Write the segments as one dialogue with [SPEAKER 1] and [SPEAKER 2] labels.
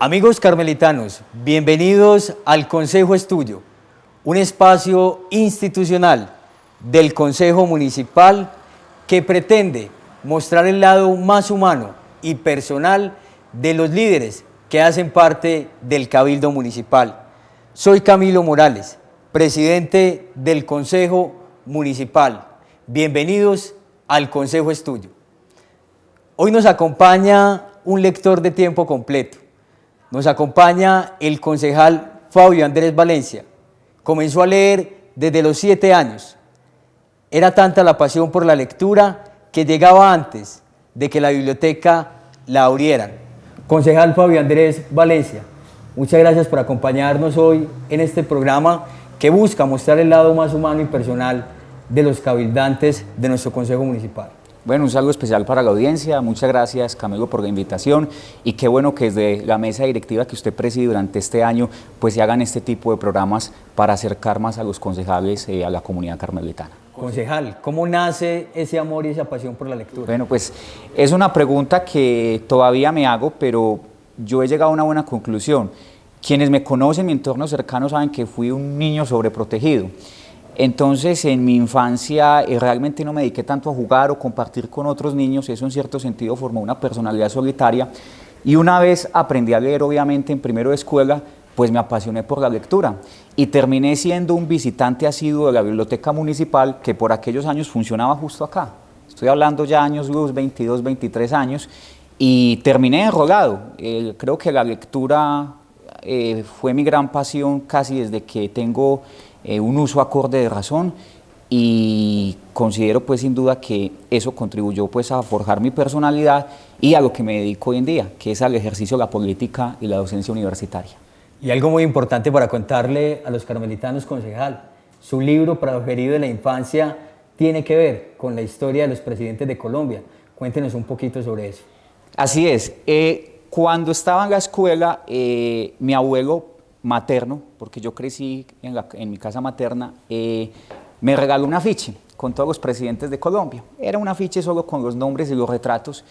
[SPEAKER 1] Amigos carmelitanos, bienvenidos al Consejo Estudio, un espacio institucional del Consejo Municipal que pretende mostrar el lado más humano y personal de los líderes que hacen parte del Cabildo Municipal. Soy Camilo Morales, presidente del Consejo Municipal. Bienvenidos al Consejo Estudio. Hoy nos acompaña un lector de tiempo completo. Nos acompaña el concejal Fabio Andrés Valencia. Comenzó a leer desde los 7 años. Era tanta la pasión por la lectura que llegaba antes de que la biblioteca la abrieran. Concejal Fabio Andrés Valencia, muchas gracias por acompañarnos hoy en este programa que busca mostrar el lado más humano y personal de los cabildantes de nuestro Consejo Municipal.
[SPEAKER 2] Bueno, un saludo especial para la audiencia, muchas gracias Camilo por la invitación y qué bueno que desde la mesa directiva que usted preside durante este año pues se hagan este tipo de programas para acercar más a los concejales a la comunidad carmelitana.
[SPEAKER 1] Concejal, ¿cómo nace ese amor y esa pasión por la lectura?
[SPEAKER 2] Bueno, pues es una pregunta que todavía me hago, pero yo he llegado a una buena conclusión. Quienes me conocen, mi entorno cercano, saben que fui un niño sobreprotegido. Entonces, en mi infancia realmente no me dediqué tanto a jugar o compartir con otros niños, eso en cierto sentido formó una personalidad solitaria y una vez aprendí a leer, obviamente en primero de escuela, pues me apasioné por la lectura y terminé siendo un visitante asiduo de la biblioteca municipal que por aquellos años funcionaba justo acá. Estoy hablando ya años luz, 22, 23 años y terminé enrolado. Creo que la lectura fue mi gran pasión casi desde que tengo un uso acorde de razón y considero pues sin duda que eso contribuyó pues a forjar mi personalidad y a lo que me dedico hoy en día, que es al ejercicio de la política y la docencia universitaria.
[SPEAKER 1] Y algo muy importante para contarle a los carmelitanos, concejal, su libro preferido de la infancia tiene que ver con la historia de los presidentes de Colombia. Cuéntenos un poquito sobre eso.
[SPEAKER 2] Así es, cuando estaba en la escuela, mi abuelo materno, porque yo crecí en mi casa materna, me regaló un afiche con todos los presidentes de Colombia. Era un afiche solo con los nombres y los retratos.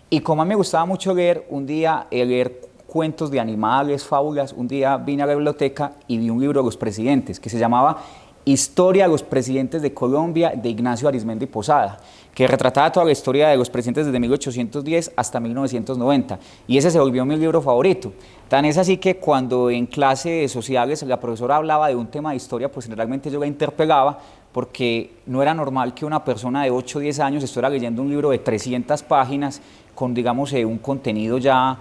[SPEAKER 2] Y como a mí me gustaba mucho leer, un día leer cuentos de animales, fábulas, un día vine a la biblioteca y vi un libro de los presidentes que se llamaba Historia de los presidentes de Colombia de Ignacio Arizmendi Posada, que retrataba toda la historia de los presidentes desde 1810 hasta 1990 y ese se volvió mi libro favorito. Tan es así que cuando en clases sociales la profesora hablaba de un tema de historia, pues generalmente yo la interpelaba porque no era normal que una persona de 8 o 10 años estuviera leyendo un libro de 300 páginas con, digamos, un contenido ya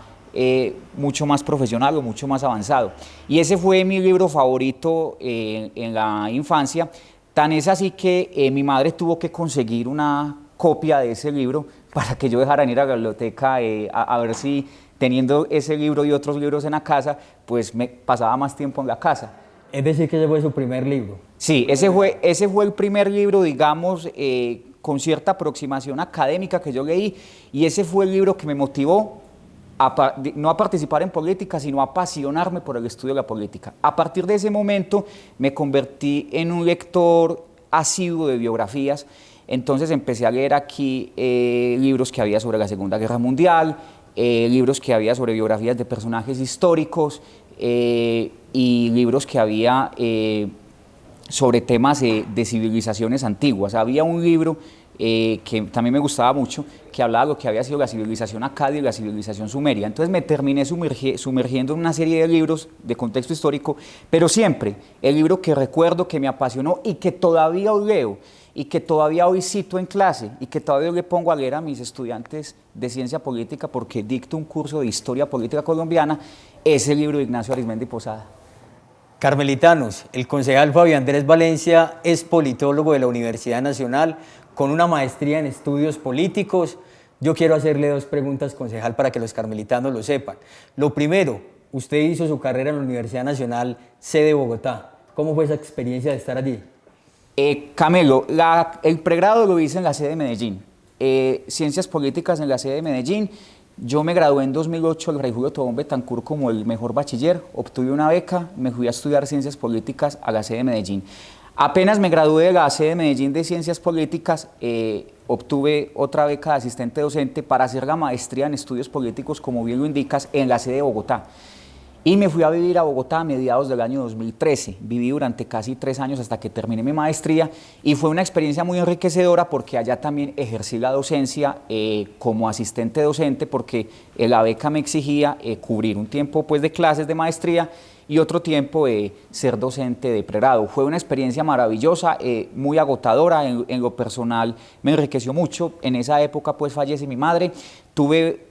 [SPEAKER 2] mucho más profesional o mucho más avanzado. Y ese fue mi libro favorito en la infancia. Tan es así que mi madre tuvo que conseguir una copia de ese libro para que yo dejara ir a la biblioteca a ver si teniendo ese libro y otros libros en la casa, pues me pasaba más tiempo en la casa.
[SPEAKER 1] Es decir, que ese fue su primer libro.
[SPEAKER 2] Sí, ese fue el primer libro, digamos, con cierta aproximación académica que yo leí y ese fue el libro que me motivó no a participar en política, sino a apasionarme por el estudio de la política. A partir de ese momento me convertí en un lector asiduo de biografías, entonces empecé a leer aquí libros que había sobre la Segunda Guerra Mundial, libros que había sobre biografías de personajes históricos y libros que había sobre temas de civilizaciones antiguas. Había un libro que también me gustaba mucho, que hablaba de lo que había sido la civilización acadia y la civilización sumeria. Entonces me terminé sumergiendo en una serie de libros de contexto histórico, pero siempre el libro que recuerdo, que me apasionó y que todavía hoy leo y que todavía hoy cito en clase y que todavía hoy le pongo a leer a mis estudiantes de ciencia política porque dicto un curso de historia política colombiana, es el libro de Ignacio Arizmendi Posada.
[SPEAKER 1] Carmelitanos, el concejal Fabio Andrés Valencia es politólogo de la Universidad Nacional con una maestría en estudios políticos. Yo quiero hacerle 2 preguntas, concejal, para que los carmelitanos lo sepan. Lo primero, usted hizo su carrera en la Universidad Nacional, sede Bogotá. ¿Cómo fue esa experiencia de estar allí?
[SPEAKER 2] Camilo, el pregrado lo hice en la sede de Medellín, Ciencias Políticas en la sede de Medellín. Yo me gradué en 2008 del Rey Julio Tobón Betancur como el mejor bachiller, obtuve una beca, me fui a estudiar Ciencias Políticas a la sede de Medellín. Apenas me gradué de la sede de Medellín de Ciencias Políticas, obtuve otra beca de asistente docente para hacer la maestría en estudios políticos, como bien lo indicas, en la sede de Bogotá. y me fui a vivir a Bogotá a mediados del año 2013. Viví durante casi 3 años hasta que terminé mi maestría y fue una experiencia muy enriquecedora porque allá también ejercí la docencia como asistente docente, porque la beca me exigía cubrir un tiempo pues, de clases de maestría y otro tiempo ser docente de pregrado. Fue una experiencia maravillosa, muy agotadora, en lo personal me enriqueció mucho. En esa época pues fallece mi madre, tuve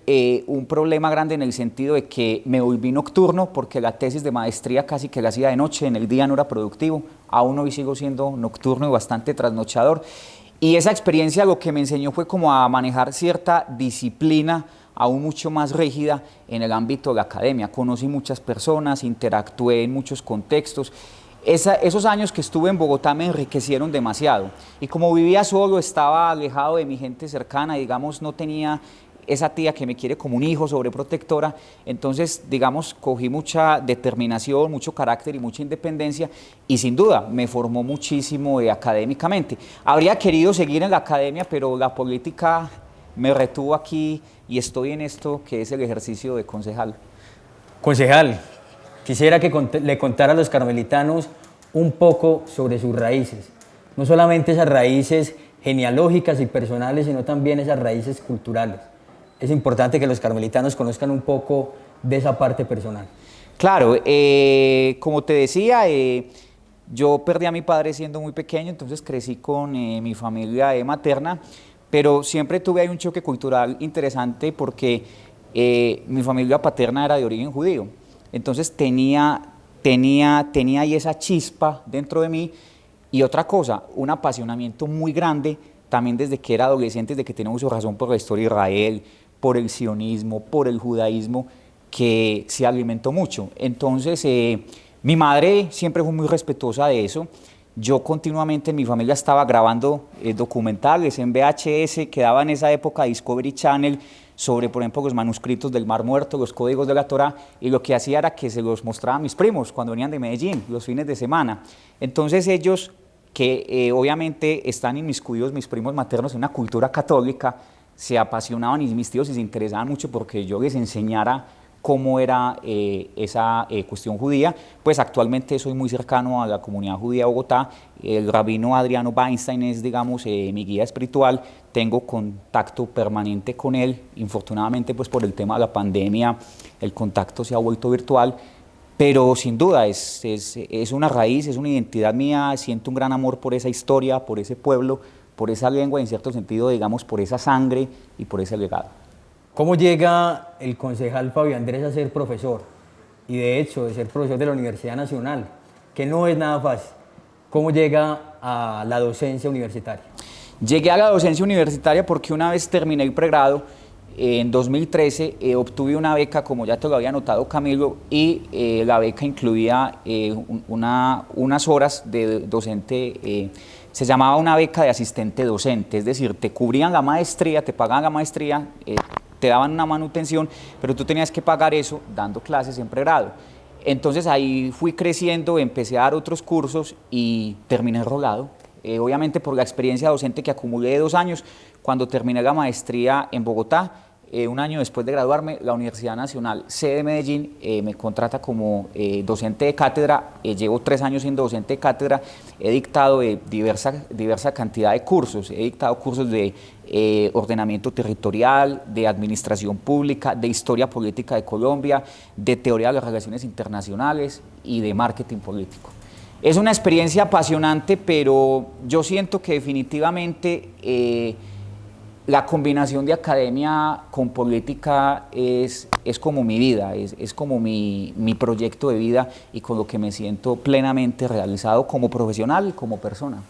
[SPEAKER 2] un problema grande en el sentido de que me volví nocturno porque la tesis de maestría casi que la hacía de noche, en el día no era productivo, aún hoy sigo siendo nocturno y bastante trasnochador. Y esa experiencia lo que me enseñó fue como a manejar cierta disciplina aún mucho más rígida en el ámbito de la academia. Conocí muchas personas, interactué en muchos contextos. Esos años que estuve en Bogotá me enriquecieron demasiado. Y como vivía solo, estaba alejado de mi gente cercana, digamos, no tenía esa tía que me quiere como un hijo, sobreprotectora, entonces, digamos, cogí mucha determinación, mucho carácter y mucha independencia y sin duda me formó muchísimo académicamente. Habría querido seguir en la academia, pero la política me retuvo aquí y estoy en esto que es el ejercicio de concejal.
[SPEAKER 1] Concejal, quisiera que le contara a los carmelitanos un poco sobre sus raíces, no solamente esas raíces genealógicas y personales, sino también esas raíces culturales. Es importante que los carmelitanos conozcan un poco de esa parte personal.
[SPEAKER 2] Claro, como te decía, yo perdí a mi padre siendo muy pequeño, entonces crecí con mi familia materna, pero siempre tuve ahí un choque cultural interesante porque mi familia paterna era de origen judío, entonces tenía ahí esa chispa dentro de mí y otra cosa, un apasionamiento muy grande también desde que era adolescente, desde que tenía uso de razón por la historia de Israel, por el sionismo, por el judaísmo, que se alimentó mucho. Entonces, mi madre siempre fue muy respetuosa de eso. Yo continuamente en mi familia estaba grabando documentales en VHS, que daba en esa época Discovery Channel, sobre, por ejemplo, los manuscritos del Mar Muerto, los códigos de la Torá, y lo que hacía era que se los mostraba a mis primos cuando venían de Medellín, los fines de semana. Entonces ellos, que obviamente están inmiscuidos, mis primos maternos, en una cultura católica, se apasionaban y mis tíos se interesaban mucho porque yo les enseñara cómo era esa cuestión judía. Pues actualmente soy muy cercano a la comunidad judía de Bogotá. El rabino Adriano Weinstein es, digamos, mi guía espiritual. Tengo contacto permanente con él. Infortunadamente, pues por el tema de la pandemia, el contacto se ha vuelto virtual. Pero sin duda es una raíz, es una identidad mía. Siento un gran amor por esa historia, por ese pueblo, por esa lengua, en cierto sentido, digamos, por esa sangre y por ese legado.
[SPEAKER 1] ¿Cómo llega el concejal Fabio Andrés a ser profesor? Y de hecho, de ser profesor de la Universidad Nacional, que no es nada fácil. ¿Cómo llega a la docencia universitaria?
[SPEAKER 2] Llegué a la docencia universitaria porque una vez terminé el pregrado, en 2013 obtuve una beca, como ya te lo había notado Camilo, y la beca incluía unas horas de docente. Se llamaba una beca de asistente docente, es decir, te cubrían la maestría, te pagaban la maestría, te daban una manutención, pero tú tenías que pagar eso dando clases en pregrado. Entonces ahí fui creciendo, empecé a dar otros cursos y terminé enrolado. Obviamente por la experiencia docente que acumulé de 2 años, cuando terminé la maestría en Bogotá, un año después de graduarme, la Universidad Nacional, sede de Medellín, me contrata como docente de cátedra. Llevo 3 años siendo docente de cátedra, he dictado diversa cantidad de cursos, he dictado cursos de ordenamiento territorial, de administración pública, de historia política de Colombia, de teoría de las relaciones internacionales y de marketing político. Es una experiencia apasionante, pero yo siento que definitivamente la combinación de academia con política es como mi vida, es como mi proyecto de vida y con lo que me siento plenamente realizado como profesional y como persona.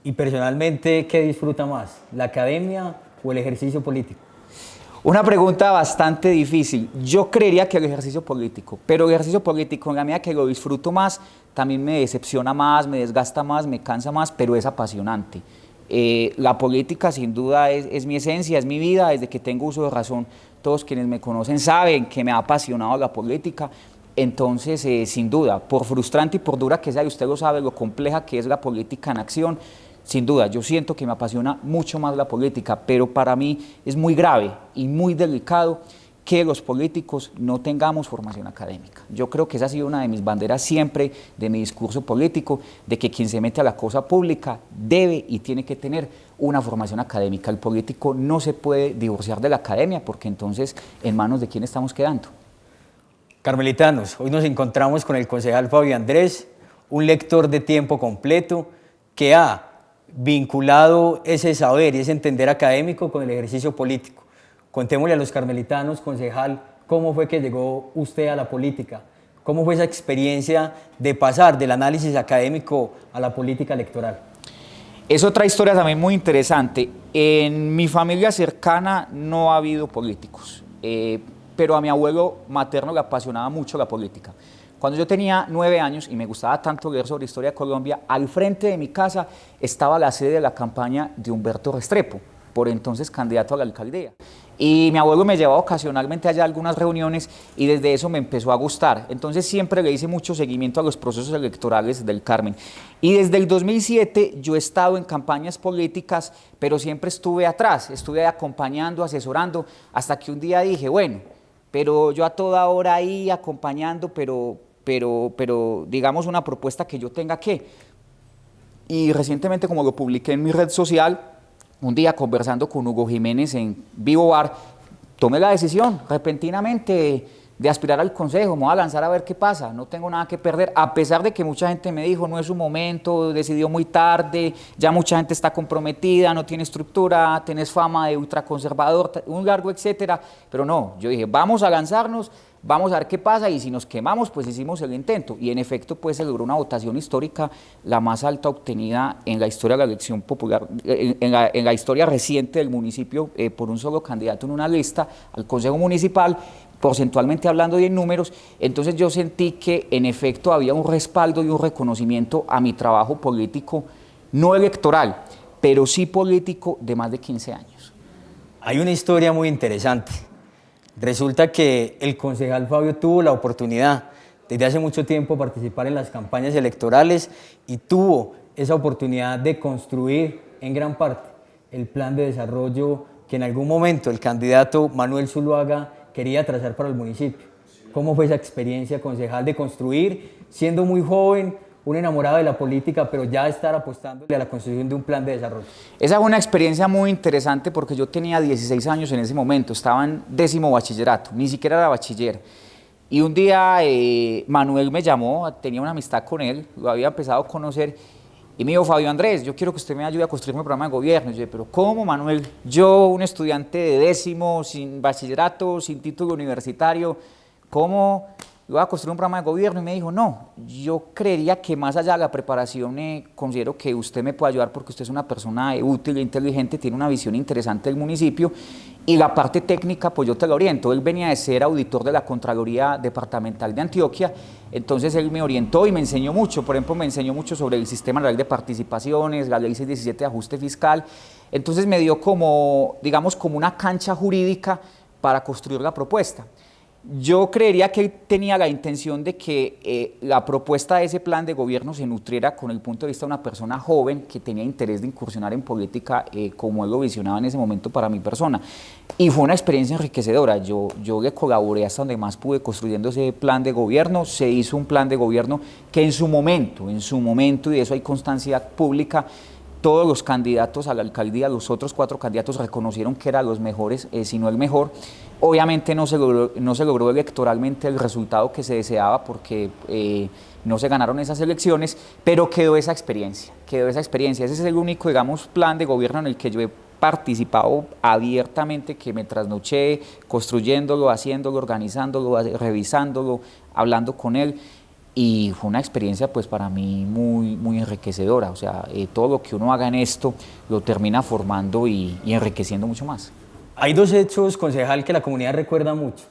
[SPEAKER 1] Y personalmente, ¿qué disfruta más? ¿La academia o el ejercicio político?
[SPEAKER 2] Una pregunta bastante difícil. Yo creería que el ejercicio político, pero el ejercicio político, en la medida que lo disfruto más, también me decepciona más, me desgasta más, me cansa más, pero es apasionante. La política sin duda es mi esencia, es mi vida. Desde que tengo uso de razón, todos quienes me conocen saben que me ha apasionado la política. Entonces, sin duda, por frustrante y por dura que sea, y usted lo sabe, lo compleja que es la política en acción, sin duda, yo siento que me apasiona mucho más la política, pero para mí es muy grave y muy delicado que los políticos no tengamos formación académica. Yo creo que esa ha sido una de mis banderas siempre de mi discurso político, de que quien se mete a la cosa pública debe y tiene que tener una formación académica. El político no se puede divorciar de la academia, porque entonces, ¿en manos de quién estamos quedando?
[SPEAKER 1] Carmelitanos, hoy nos encontramos con el concejal Fabio Andrés, un lector de tiempo completo que ha vinculado ese saber y ese entender académico con el ejercicio político. Contémosle a los carmelitanos, concejal, cómo fue que llegó usted a la política, cómo fue esa experiencia de pasar del análisis académico a la política electoral.
[SPEAKER 2] Es otra historia también muy interesante. En mi familia cercana no ha habido políticos, pero a mi abuelo materno le apasionaba mucho la política. Cuando yo tenía 9 años y me gustaba tanto leer sobre historia de Colombia, al frente de mi casa estaba la sede de la campaña de Humberto Restrepo, por entonces candidato a la alcaldía. Y mi abuelo me llevaba ocasionalmente allá a algunas reuniones y desde eso me empezó a gustar. Entonces siempre le hice mucho seguimiento a los procesos electorales del Carmen. Y desde el 2007 yo he estado en campañas políticas, pero siempre estuve atrás, estuve acompañando, asesorando, hasta que un día dije, bueno, pero yo a toda hora ahí acompañando, pero digamos una propuesta que yo tenga que. Y recientemente, como lo publiqué en mi red social, un día conversando con Hugo Jiménez en Vivo Bar, tomé la decisión repentinamente de aspirar al consejo. Me voy a lanzar a ver qué pasa, no tengo nada que perder, a pesar de que mucha gente me dijo, no es su momento, decidió muy tarde, ya mucha gente está comprometida, no tiene estructura, tenés fama de ultraconservador, un largo etcétera, pero no, yo dije, vamos a lanzarnos, vamos a ver qué pasa y si nos quemamos, pues hicimos el intento. Y en efecto, pues se logró una votación histórica, la más alta obtenida en la historia de la elección popular, en la historia reciente del municipio, por un solo candidato en una lista al Consejo Municipal, porcentualmente hablando y en números. Entonces yo sentí que en efecto había un respaldo y un reconocimiento a mi trabajo político, no electoral, pero sí político de más de 15 años.
[SPEAKER 1] Hay una historia muy interesante. Resulta que el concejal Fabio tuvo la oportunidad desde hace mucho tiempo participar en las campañas electorales y tuvo esa oportunidad de construir en gran parte el plan de desarrollo que en algún momento el candidato Manuel Zuluaga quería trazar para el municipio. ¿Cómo fue esa experiencia, concejal, de construir, siendo muy joven, un enamorado de la política, pero ya estar apostándole a la construcción de un plan de desarrollo?
[SPEAKER 2] Esa fue una experiencia muy interesante porque yo tenía 16 años en ese momento, estaba en 10º bachillerato, ni siquiera era bachiller. Y un día Manuel me llamó, tenía una amistad con él, lo había empezado a conocer, y me dijo, Fabio Andrés, yo quiero que usted me ayude a construir mi programa de gobierno. Y yo dije, pero ¿cómo, Manuel? Yo, un estudiante de 10º, sin bachillerato, sin título universitario, ¿cómo voy a construir un programa de gobierno? Y me dijo, no, yo creería que más allá de la preparación, considero que usted me puede ayudar porque usted es una persona útil e inteligente, tiene una visión interesante del municipio y la parte técnica, pues yo te la oriento. Él venía de ser auditor de la Contraloría Departamental de Antioquia, entonces él me orientó y me enseñó mucho. Por ejemplo, me enseñó mucho sobre el sistema legal de participaciones, la ley 617 de ajuste fiscal. Entonces me dio como, digamos, como una cancha jurídica para construir la propuesta. Yo creería que él tenía la intención de que la propuesta de ese plan de gobierno se nutriera con el punto de vista de una persona joven que tenía interés de incursionar en política, como él lo visionaba en ese momento para mi persona. Y fue una experiencia enriquecedora. Yo le colaboré hasta donde más pude construyendo ese plan de gobierno. Se hizo un plan de gobierno que en su momento, y de eso hay constancia pública, todos los candidatos a la alcaldía, los otros 4 candidatos reconocieron que eran los mejores, si no el mejor. Obviamente no se logró electoralmente el resultado que se deseaba porque no se ganaron esas elecciones, pero quedó esa experiencia. Ese es el único, digamos, plan de gobierno en el que yo he participado abiertamente, que me trasnoché construyéndolo, haciéndolo, organizándolo, revisándolo, hablando con él. Y fue una experiencia pues para mí muy, muy enriquecedora. O sea, todo lo que uno haga en esto lo termina formando y enriqueciendo mucho más.
[SPEAKER 1] Hay 2 hechos, concejal, que la comunidad recuerda mucho.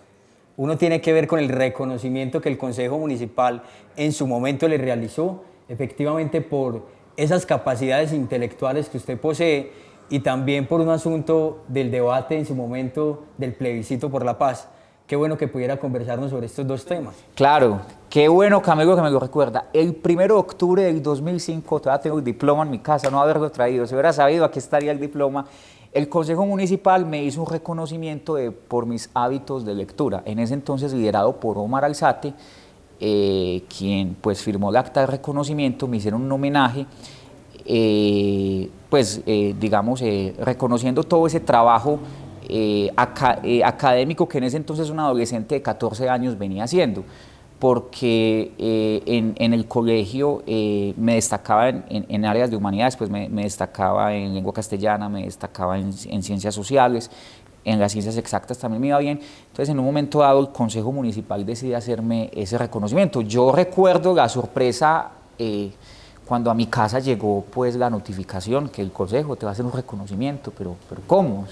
[SPEAKER 1] Uno tiene que ver con el reconocimiento que el Consejo Municipal en su momento le realizó, efectivamente por esas capacidades intelectuales que usted posee y también por un asunto del debate en su momento del plebiscito por la paz. Qué bueno que pudiera conversarnos sobre estos 2 temas.
[SPEAKER 2] Claro, qué bueno, Camilo, que me lo recuerda. El 1 de octubre del 2005, todavía tengo el diploma en mi casa, no haberlo traído. Si hubiera sabido, aquí estaría el diploma. El Consejo Municipal me hizo un reconocimiento por mis hábitos de lectura, en ese entonces liderado por Omar Alzate, quien pues firmó el acta de reconocimiento, me hicieron un homenaje, reconociendo todo ese trabajo académico que en ese entonces un adolescente de 14 años venía haciendo, porque en el colegio me destacaba en áreas de humanidades, pues me destacaba en lengua castellana, me destacaba en ciencias sociales, en las ciencias exactas también me iba bien. Entonces en un momento dado el Consejo Municipal decide hacerme ese reconocimiento. Yo recuerdo la sorpresa cuando a mi casa llegó pues la notificación que el Consejo te va a hacer un reconocimiento, pero ¿cómo?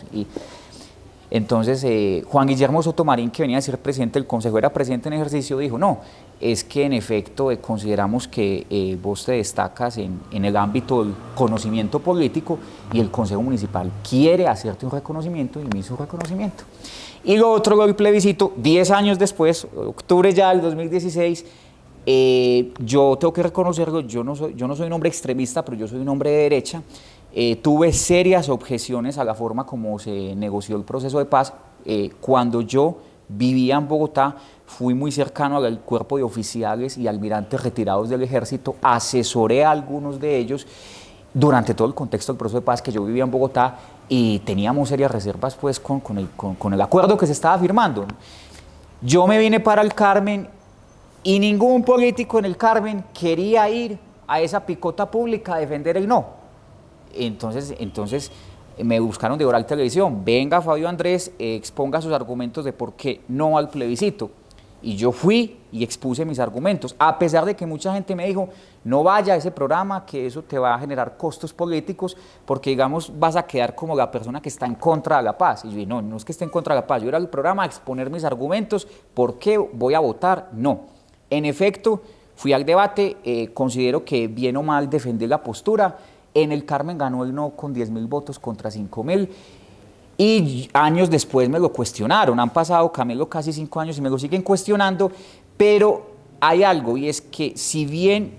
[SPEAKER 2] Entonces, Juan Guillermo Sotomarín, que venía a ser presidente del Consejo, era presidente en ejercicio, dijo, no, es que en efecto consideramos que vos te destacas en el ámbito del conocimiento político y el Consejo Municipal quiere hacerte un reconocimiento y me hizo un reconocimiento. Y lo otro, el plebiscito, 10 años después, octubre ya del 2016, yo tengo que reconocerlo, yo no soy un hombre extremista, pero yo soy un hombre de derecha. Tuve serias objeciones a la forma como se negoció el proceso de paz. Cuando yo vivía en Bogotá, fui muy cercano al cuerpo de oficiales y almirantes retirados del ejército, asesoré a algunos de ellos durante todo el contexto del proceso de paz que yo vivía en Bogotá y teníamos serias reservas pues, con el acuerdo que se estaba firmando. Yo me vine para el Carmen y ningún político en el Carmen quería ir a esa picota pública a defender el no. Entonces me buscaron de Oral Televisión, venga Fabio Andrés, exponga sus argumentos de por qué no al plebiscito. Y yo fui y expuse mis argumentos, a pesar de que mucha gente me dijo, no vaya a ese programa, que eso te va a generar costos políticos, porque digamos vas a quedar como la persona que está en contra de la paz. Y yo dije, no es que esté en contra de la paz, yo era al programa a exponer mis argumentos, ¿por qué voy a votar? No. En efecto, fui al debate, considero que bien o mal defendí la postura. En el Carmen ganó el no con 10.000 votos contra 5.000 y años después me lo cuestionaron. Han pasado, Camilo, casi 5 años y me lo siguen cuestionando, pero hay algo y es que si bien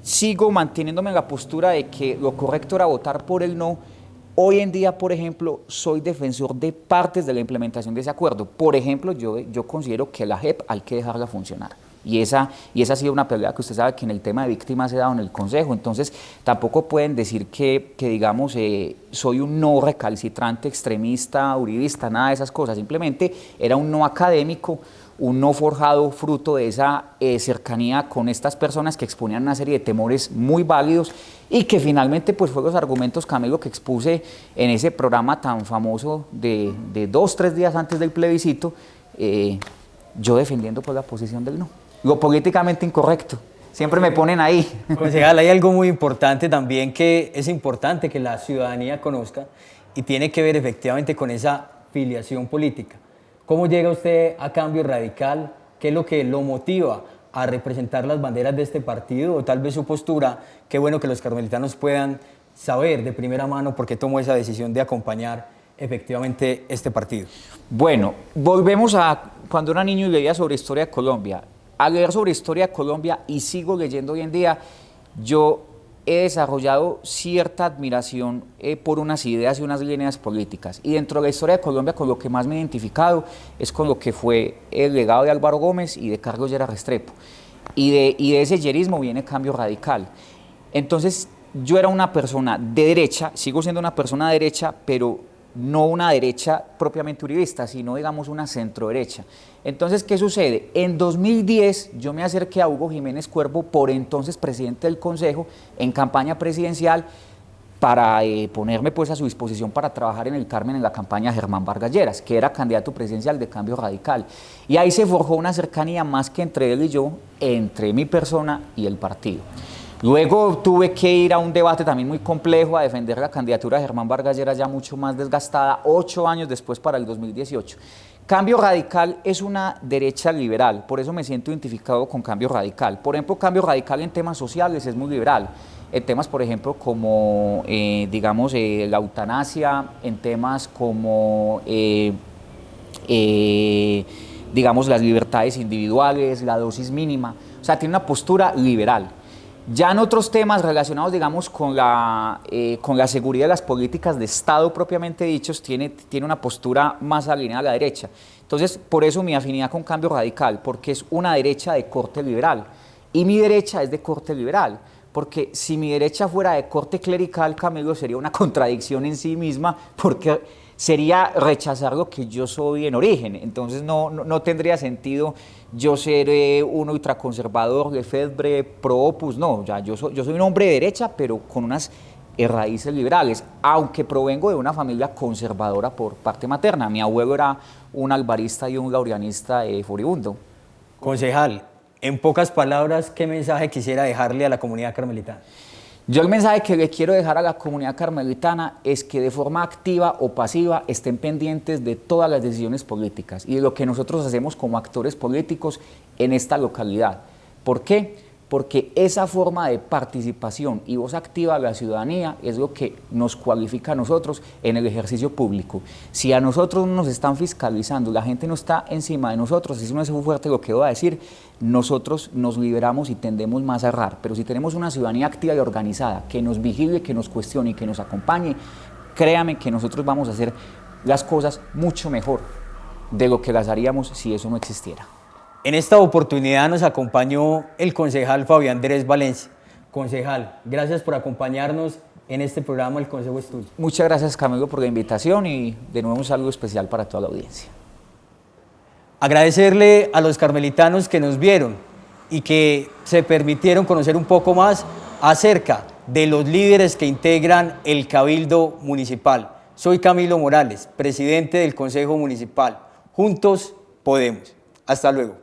[SPEAKER 2] sigo manteniéndome en la postura de que lo correcto era votar por el no, hoy en día, por ejemplo, soy defensor de partes de la implementación de ese acuerdo. Por ejemplo, yo considero que la JEP hay que dejarla funcionar. Y esa ha sido una pelea que usted sabe que en el tema de víctimas se ha dado en el Consejo. Entonces, tampoco pueden decir que digamos, soy un no recalcitrante, extremista, uribista, nada de esas cosas. Simplemente era un no académico, un no forjado fruto de esa cercanía con estas personas que exponían una serie de temores muy válidos y que finalmente pues fue los argumentos, Camilo, que expuse en ese programa tan famoso de 2-3 días antes del plebiscito, yo defendiendo pues la posición del no. Lo políticamente incorrecto, siempre me ponen ahí.
[SPEAKER 1] Concejal, hay algo muy importante también que es importante que la ciudadanía conozca y tiene que ver efectivamente con esa filiación política. ¿Cómo llega usted a Cambio Radical? ¿Qué es lo que lo motiva a representar las banderas de este partido? O tal vez su postura, qué bueno que los carmelitanos puedan saber de primera mano por qué tomó esa decisión de acompañar efectivamente este partido.
[SPEAKER 2] Bueno, volvemos a cuando era niño y leía sobre historia de Colombia. Al leer sobre historia de Colombia y sigo leyendo hoy en día, yo he desarrollado cierta admiración por unas ideas y unas líneas políticas. Y dentro de la historia de Colombia, con lo que más me he identificado es con lo que fue el legado de Álvaro Gómez y de Carlos Lleras Restrepo. Y de ese yerismo viene Cambio Radical. Entonces, yo era una persona de derecha, sigo siendo una persona de derecha, pero no una derecha propiamente uribista, sino digamos una centro derecha. Entonces, ¿qué sucede? En 2010 yo me acerqué a Hugo Jiménez Cuervo, por entonces presidente del Consejo, en campaña presidencial, para ponerme pues a su disposición para trabajar en el Carmen en la campaña de Germán Vargas Lleras, que era candidato presidencial de Cambio Radical. Y ahí se forjó una cercanía más que entre él y yo, entre mi persona y el partido. Luego tuve que ir a un debate también muy complejo a defender la candidatura de Germán Vargas Lleras, ya mucho más desgastada, 8 años después para el 2018. Cambio Radical es una derecha liberal, por eso me siento identificado con Cambio Radical. Por ejemplo, Cambio Radical en temas sociales es muy liberal, en temas, por ejemplo, como, digamos, la eutanasia, en temas como, digamos, las libertades individuales, la dosis mínima, o sea, tiene una postura liberal. Ya en otros temas relacionados, digamos, con la seguridad de las políticas de Estado propiamente dichos, tiene una postura más alineada a la derecha. Entonces, por eso mi afinidad con Cambio Radical, porque es una derecha de corte liberal. Y mi derecha es de corte liberal, porque si mi derecha fuera de corte clerical, Camilo, sería una contradicción en sí misma, porque sería rechazar lo que yo soy en origen. Entonces no tendría sentido yo ser un ultraconservador, lefebvre, pro opus, no, ya yo soy un hombre de derecha, pero con unas raíces liberales, aunque provengo de una familia conservadora por parte materna. Mi abuelo era un alvarista y un laureanista furibundo.
[SPEAKER 1] Concejal, en pocas palabras, ¿qué mensaje quisiera dejarle a la comunidad carmelitana?
[SPEAKER 2] Yo el mensaje que le quiero dejar a la comunidad carmelitana es que de forma activa o pasiva estén pendientes de todas las decisiones políticas y de lo que nosotros hacemos como actores políticos en esta localidad. ¿Por qué? Porque esa forma de participación y voz activa de la ciudadanía es lo que nos cualifica a nosotros en el ejercicio público. Si a nosotros nos están fiscalizando, la gente no está encima de nosotros, eso no es muy fuerte lo que voy a decir, nosotros nos liberamos y tendemos más a errar. Pero si tenemos una ciudadanía activa y organizada que nos vigile, que nos cuestione y que nos acompañe, créame que nosotros vamos a hacer las cosas mucho mejor de lo que las haríamos si eso no existiera.
[SPEAKER 1] En esta oportunidad nos acompañó el concejal Fabián Dérez Valencia. Concejal, gracias por acompañarnos en este programa El Consejo es Tuyo.
[SPEAKER 2] Muchas gracias, Camilo, por la invitación y de nuevo un saludo especial para toda la audiencia.
[SPEAKER 1] Agradecerle a los carmelitanos que nos vieron y que se permitieron conocer un poco más acerca de los líderes que integran el Cabildo Municipal. Soy Camilo Morales, presidente del Consejo Municipal. Juntos podemos. Hasta luego.